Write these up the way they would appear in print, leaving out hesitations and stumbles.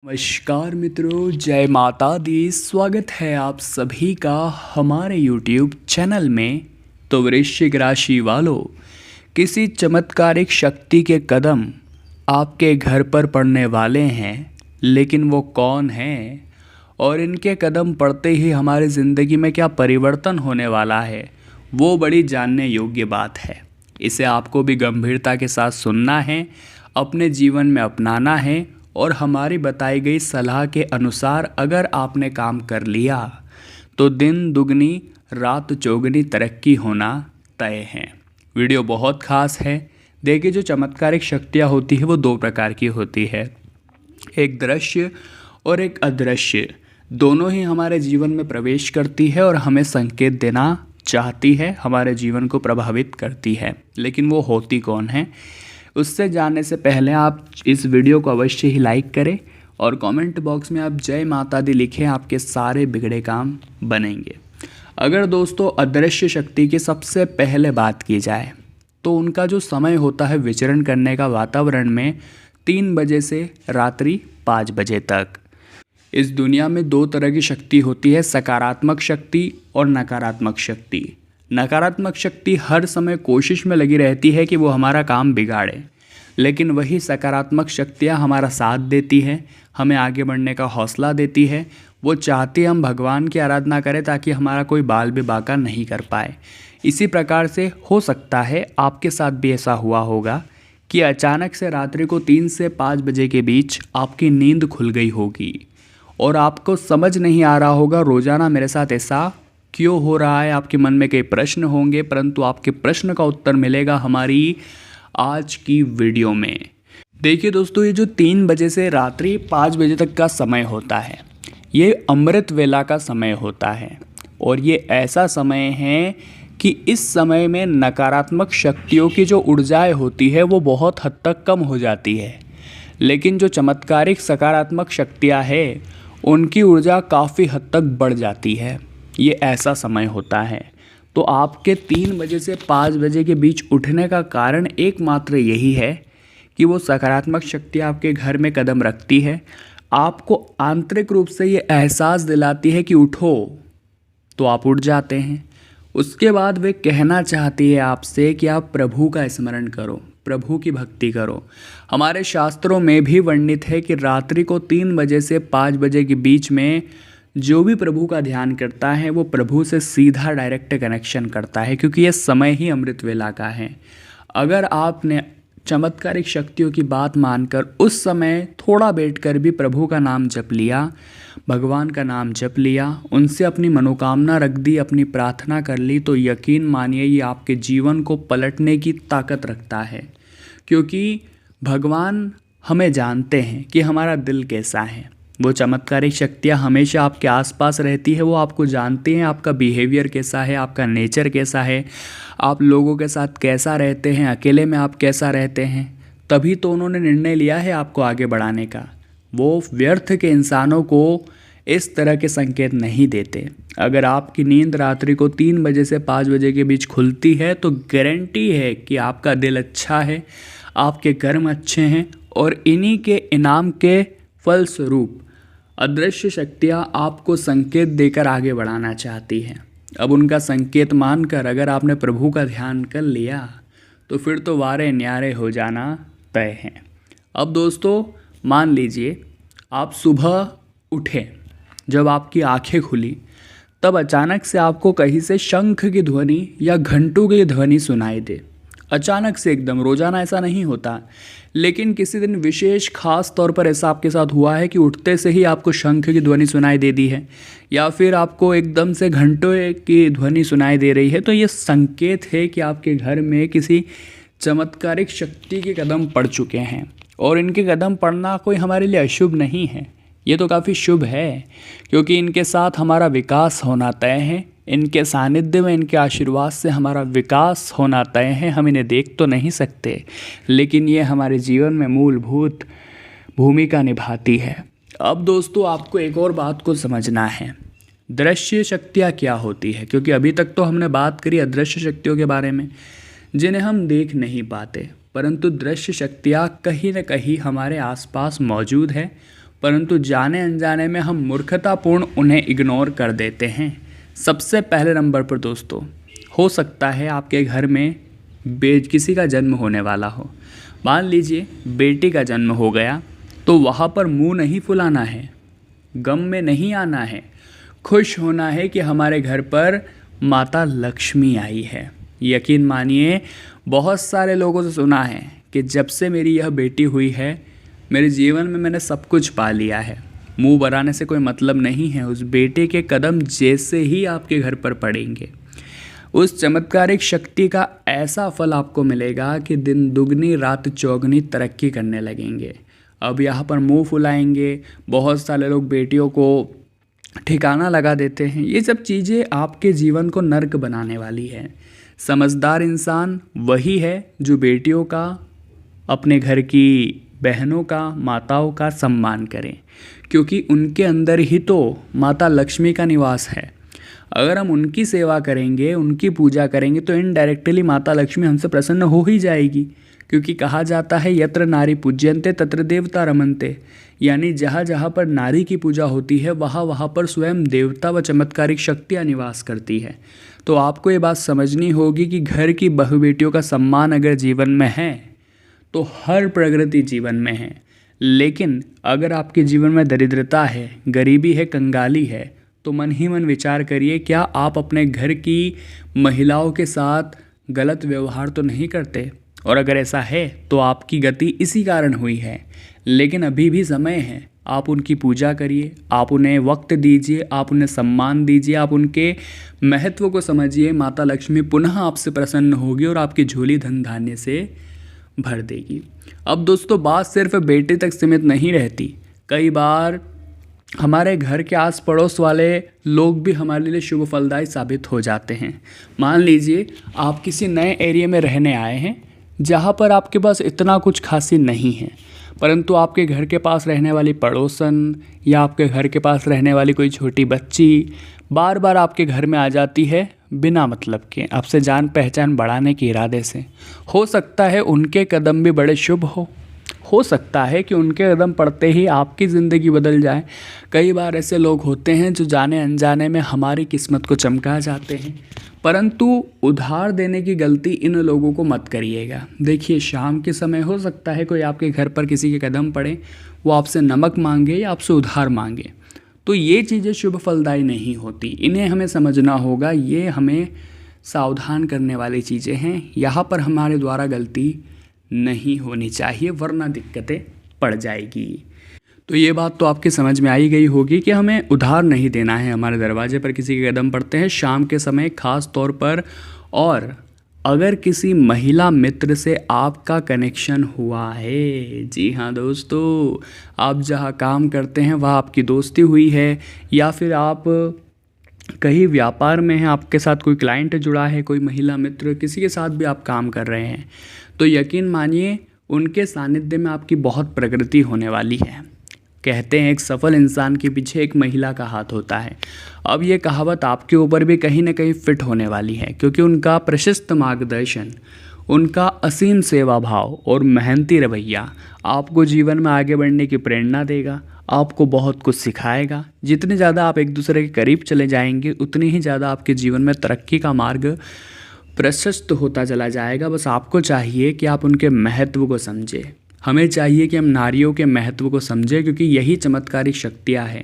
नमस्कार मित्रों, जय माता दी। स्वागत है आप सभी का हमारे YouTube चैनल में। तो वृश्चिक राशि वालों, किसी चमत्कारिक शक्ति के कदम आपके घर पर पड़ने वाले हैं, लेकिन वो कौन हैं और इनके कदम पड़ते ही हमारी ज़िंदगी में क्या परिवर्तन होने वाला है, वो बड़ी जानने योग्य बात है। इसे आपको भी गंभीरता के साथ सुनना है, अपने जीवन में अपनाना है और हमारी बताई गई सलाह के अनुसार अगर आपने काम कर लिया तो दिन दुगनी रात चौगुनी तरक्की होना तय है। वीडियो बहुत खास है। देखिए, जो चमत्कारिक शक्तियाँ होती है वो दो प्रकार की होती है, एक दृश्य और एक अदृश्य। दोनों ही हमारे जीवन में प्रवेश करती है और हमें संकेत देना चाहती है, हमारे जीवन को प्रभावित करती है। लेकिन वो होती कौन है, उससे जानने से पहले आप इस वीडियो को अवश्य ही लाइक करें और कमेंट बॉक्स में आप जय माता दी लिखें। आपके सारे बिगड़े काम बनेंगे। अगर दोस्तों अदृश्य शक्ति की सबसे पहले बात की जाए तो उनका जो समय होता है विचरण करने का वातावरण में 3 बजे से रात्रि 5 बजे तक। इस दुनिया में दो तरह की शक्ति होती है, सकारात्मक शक्ति और नकारात्मक शक्ति। नकारात्मक शक्ति हर समय कोशिश में लगी रहती है कि वो हमारा काम बिगाड़े, लेकिन वही सकारात्मक शक्तियाँ हमारा साथ देती है, हमें आगे बढ़ने का हौसला देती है। वो चाहती है हम भगवान की आराधना करें ताकि हमारा कोई बाल भी बाका नहीं कर पाए। इसी प्रकार से हो सकता है आपके साथ भी ऐसा हुआ होगा कि अचानक से रात्रि को 3 से 5 बजे के बीच आपकी नींद खुल गई होगी और आपको समझ नहीं आ रहा होगा रोज़ाना मेरे साथ ऐसा क्यों हो रहा है। आपके मन में कई प्रश्न होंगे, परंतु आपके प्रश्न का उत्तर मिलेगा हमारी आज की वीडियो में। देखिए दोस्तों, ये जो 3 बजे से रात्रि 5 बजे तक का समय होता है, ये अमृत वेला का समय होता है और ये ऐसा समय है कि इस समय में नकारात्मक शक्तियों की जो ऊर्जाएं होती है वो बहुत हद तक कम हो जाती है, लेकिन जो चमत्कारिक सकारात्मक शक्तियाँ हैं उनकी ऊर्जा काफ़ी हद तक बढ़ जाती है। ये ऐसा समय होता है। तो आपके 3 बजे से 5 बजे के बीच उठने का कारण एकमात्र यही है कि वो सकारात्मक शक्ति आपके घर में कदम रखती है, आपको आंतरिक रूप से ये एहसास दिलाती है कि उठो, तो आप उठ जाते हैं। उसके बाद वे कहना चाहती है आपसे कि आप प्रभु का स्मरण करो, प्रभु की भक्ति करो। हमारे शास्त्रों में भी वर्णित है कि रात्रि को 3 बजे से 5 बजे के बीच में जो भी प्रभु का ध्यान करता है वो प्रभु से सीधा डायरेक्ट कनेक्शन करता है, क्योंकि ये समय ही अमृत वेला का है। अगर आपने चमत्कारिक शक्तियों की बात मानकर उस समय थोड़ा बैठकर भी प्रभु का नाम जप लिया, भगवान का नाम जप लिया, उनसे अपनी मनोकामना रख दी, अपनी प्रार्थना कर ली, तो यकीन मानिए ये आपके जीवन को पलटने की ताकत रखता है। क्योंकि भगवान हमें जानते हैं कि हमारा दिल कैसा है। वो चमत्कारिक शक्तियाँ हमेशा आपके आसपास रहती है, वो आपको जानते हैं, आपका बिहेवियर कैसा है, आपका नेचर कैसा है, आप लोगों के साथ कैसा रहते हैं, अकेले में आप कैसा रहते हैं। तभी तो उन्होंने निर्णय लिया है आपको आगे बढ़ाने का। वो व्यर्थ के इंसानों को इस तरह के संकेत नहीं देते। अगर आपकी नींद रात्रि को 3 बजे से 5 बजे के बीच खुलती है तो गारंटी है कि आपका दिल अच्छा है, आपके कर्म अच्छे हैं और इन्हीं के इनाम के फलस्वरूप अदृश्य शक्तियाँ आपको संकेत देकर आगे बढ़ाना चाहती हैं। अब उनका संकेत मानकर अगर आपने प्रभु का ध्यान कर लिया तो फिर तो वारे न्यारे हो जाना तय है। अब दोस्तों मान लीजिए आप सुबह उठे, जब आपकी आंखें खुली तब अचानक से आपको कहीं से शंख की ध्वनि या घंटों की ध्वनि सुनाई दे। अचानक से एकदम, रोज़ाना ऐसा नहीं होता, लेकिन किसी दिन विशेष खास तौर पर ऐसा आपके साथ हुआ है कि उठते से ही आपको शंख की ध्वनि सुनाई दे दी है या फिर आपको एकदम से घंटों की ध्वनि सुनाई दे रही है, तो ये संकेत है कि आपके घर में किसी चमत्कारिक शक्ति के कदम पड़ चुके हैं। और इनके कदम पड़ना कोई हमारे लिए अशुभ नहीं है, ये तो काफ़ी शुभ है, क्योंकि इनके साथ हमारा विकास होना तय है। इनके सानिध्य में, इनके आशीर्वाद से हमारा विकास होना तय है। हम इन्हें देख तो नहीं सकते, लेकिन ये हमारे जीवन में मूलभूत भूमिका निभाती है। अब दोस्तों आपको एक और बात को समझना है, दृश्य शक्तियाँ क्या होती है, क्योंकि अभी तक तो हमने बात करी अदृश्य शक्तियों के बारे में जिन्हें हम देख नहीं पाते, परंतु दृश्य शक्तियाँ कहीं न कहीं हमारे आसपास मौजूद है, परंतु जाने अनजाने में हम मूर्खतापूर्ण उन्हें इग्नोर कर देते हैं। सबसे पहले नंबर पर दोस्तों, हो सकता है आपके घर में किसी का जन्म होने वाला हो। मान लीजिए बेटी का जन्म हो गया, तो वहाँ पर मुंह नहीं फुलाना है, गम में नहीं आना है, खुश होना है कि हमारे घर पर माता लक्ष्मी आई है। यकीन मानिए, बहुत सारे लोगों से सुना है कि जब से मेरी यह बेटी हुई है, मेरे जीवन में मैंने सब कुछ पा लिया है। मुंह बनाने से कोई मतलब नहीं है। उस बेटे के कदम जैसे ही आपके घर पर पड़ेंगे, उस चमत्कारिक शक्ति का ऐसा फल आपको मिलेगा कि दिन दुगनी रात चौगनी तरक्की करने लगेंगे। अब यहाँ पर मुंह फुलाएंगे, बहुत सारे लोग बेटियों को ठिकाना लगा देते हैं। ये सब चीज़ें आपके जीवन को नर्क बनाने वाली है। समझदार इंसान वही है जो बेटियों का, अपने घर की बहनों का, माताओं का सम्मान करें, क्योंकि उनके अंदर ही तो माता लक्ष्मी का निवास है। अगर हम उनकी सेवा करेंगे, उनकी पूजा करेंगे, तो इनडायरेक्टली माता लक्ष्मी हमसे प्रसन्न हो ही जाएगी। क्योंकि कहा जाता है यत्र नारी पूज्यन्ते तत्र देवता रमन्ते, यानी जहाँ जहाँ पर नारी की पूजा होती है वहाँ वहाँ पर स्वयं देवता व चमत्कारिक शक्तियाँ निवास करती है। तो आपको ये बात समझनी होगी कि घर की बहु बेटियों का सम्मान अगर जीवन में है तो हर प्रगति जीवन में है। लेकिन अगर आपके जीवन में दरिद्रता है, गरीबी है, कंगाली है, तो मन ही मन विचार करिए, क्या आप अपने घर की महिलाओं के साथ गलत व्यवहार तो नहीं करते? और अगर ऐसा है तो आपकी गति इसी कारण हुई है। लेकिन अभी भी समय है, आप उनकी पूजा करिए, आप उन्हें वक्त दीजिए, आप उन्हें सम्मान दीजिए, आप उनके महत्व को समझिए। माता लक्ष्मी पुनः आपसे प्रसन्न होगी और आपकी झोली धन धान्य से भर देगी। अब दोस्तों, बात सिर्फ बेटे तक सीमित नहीं रहती। कई बार हमारे घर के आस पड़ोस वाले लोग भी हमारे लिए शुभ फलदायी साबित हो जाते हैं। मान लीजिए आप किसी नए एरिया में रहने आए हैं जहाँ पर आपके पास इतना कुछ खासी नहीं है, परंतु आपके घर के पास रहने वाली पड़ोसन या आपके घर के पास रहने वाली कोई छोटी बच्ची बार बार आपके घर में आ जाती है बिना मतलब के, आपसे जान पहचान बढ़ाने के इरादे से। हो सकता है उनके कदम भी बड़े शुभ हो सकता है कि उनके कदम पड़ते ही आपकी ज़िंदगी बदल जाए। कई बार ऐसे लोग होते हैं जो जाने अनजाने में हमारी किस्मत को चमका जाते हैं, परंतु उधार देने की गलती इन लोगों को मत करिएगा। देखिए, शाम के समय हो सकता है कोई आपके घर पर किसी के कदम पड़े, वो आपसे नमक मांगे या आपसे उधार मांगे, तो ये चीज़ें शुभ फलदायी नहीं होती। इन्हें हमें समझना होगा, ये हमें सावधान करने वाली चीज़ें हैं। यहाँ पर हमारे द्वारा गलती नहीं होनी चाहिए, वरना दिक्कतें पड़ जाएगी। तो ये बात तो आपकी समझ में आई गई होगी कि हमें उधार नहीं देना है। हमारे दरवाजे पर किसी के कदम पड़ते हैं शाम के समय खास तौर पर, और अगर किसी महिला मित्र से आपका कनेक्शन हुआ है, जी हाँ दोस्तों, आप जहाँ काम करते हैं वहाँ आपकी दोस्ती हुई है, या फिर आप कहीं व्यापार में हैं, आपके साथ कोई क्लाइंट जुड़ा है, कोई महिला मित्र, किसी के साथ भी आप काम कर रहे हैं, तो यकीन मानिए उनके सानिध्य में आपकी बहुत प्रगति होने वाली है। कहते हैं एक सफल इंसान के पीछे एक महिला का हाथ होता है। अब ये कहावत आपके ऊपर भी कहीं ना कहीं फिट होने वाली है, क्योंकि उनका प्रशस्त मार्गदर्शन, उनका असीम सेवा भाव और मेहनती रवैया आपको जीवन में आगे बढ़ने की प्रेरणा देगा, आपको बहुत कुछ सिखाएगा। जितने ज़्यादा आप एक दूसरे के करीब चले जाएंगे, उतनी ही ज़्यादा आपके जीवन में तरक्की का मार्ग प्रशस्त होता चला जाएगा। बस आपको चाहिए कि आप उनके महत्व को समझें। हमें चाहिए कि हम नारियों के महत्व को समझें, क्योंकि यही चमत्कारिक शक्तियाँ हैं।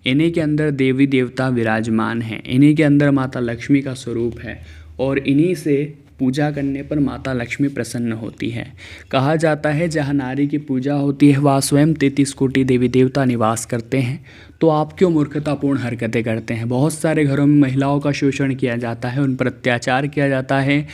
इन्हीं के अंदर देवी देवता विराजमान हैं, इन्हीं के अंदर माता लक्ष्मी का स्वरूप है, और इन्हीं से पूजा करने पर माता लक्ष्मी प्रसन्न होती है। कहा जाता है जहाँ नारी की पूजा होती है वहाँ स्वयं 33 कोटि देवी देवता निवास करते हैं। तो आप क्यों मूर्खतापूर्ण हरकतें करते हैं? बहुत सारे घरों में महिलाओं का शोषण किया जाता है, उन पर अत्याचार किया जाता है,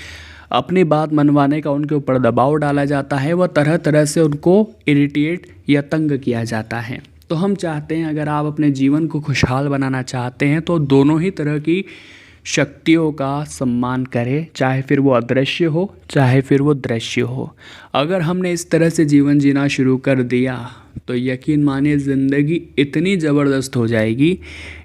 अपनी बात मनवाने का उनके ऊपर दबाव डाला जाता है, वह तरह तरह से उनको इरिटेट या तंग किया जाता है। तो हम चाहते हैं, अगर आप अपने जीवन को खुशहाल बनाना चाहते हैं तो दोनों ही तरह की शक्तियों का सम्मान करें, चाहे फिर वो अदृश्य हो चाहे फिर वो दृश्य हो। अगर हमने इस तरह से जीवन जीना शुरू कर दिया तो यकीन मानिए ज़िंदगी इतनी ज़बरदस्त हो जाएगी,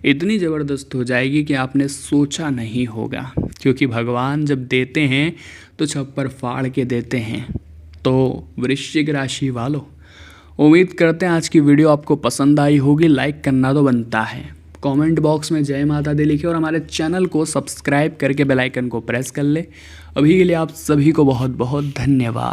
इतनी ज़बरदस्त हो जाएगी कि आपने सोचा नहीं होगा। क्योंकि भगवान जब देते हैं तो छप्पर फाड़ के देते हैं। तो वृश्चिक राशि वालों, उम्मीद करते हैं आज की वीडियो आपको पसंद आई होगी। लाइक करना तो बनता है, कमेंट बॉक्स में जय माता दी लिखिए और हमारे चैनल को सब्सक्राइब करके बेल आइकन को प्रेस कर ले। अभी के लिए आप सभी को बहुत बहुत धन्यवाद।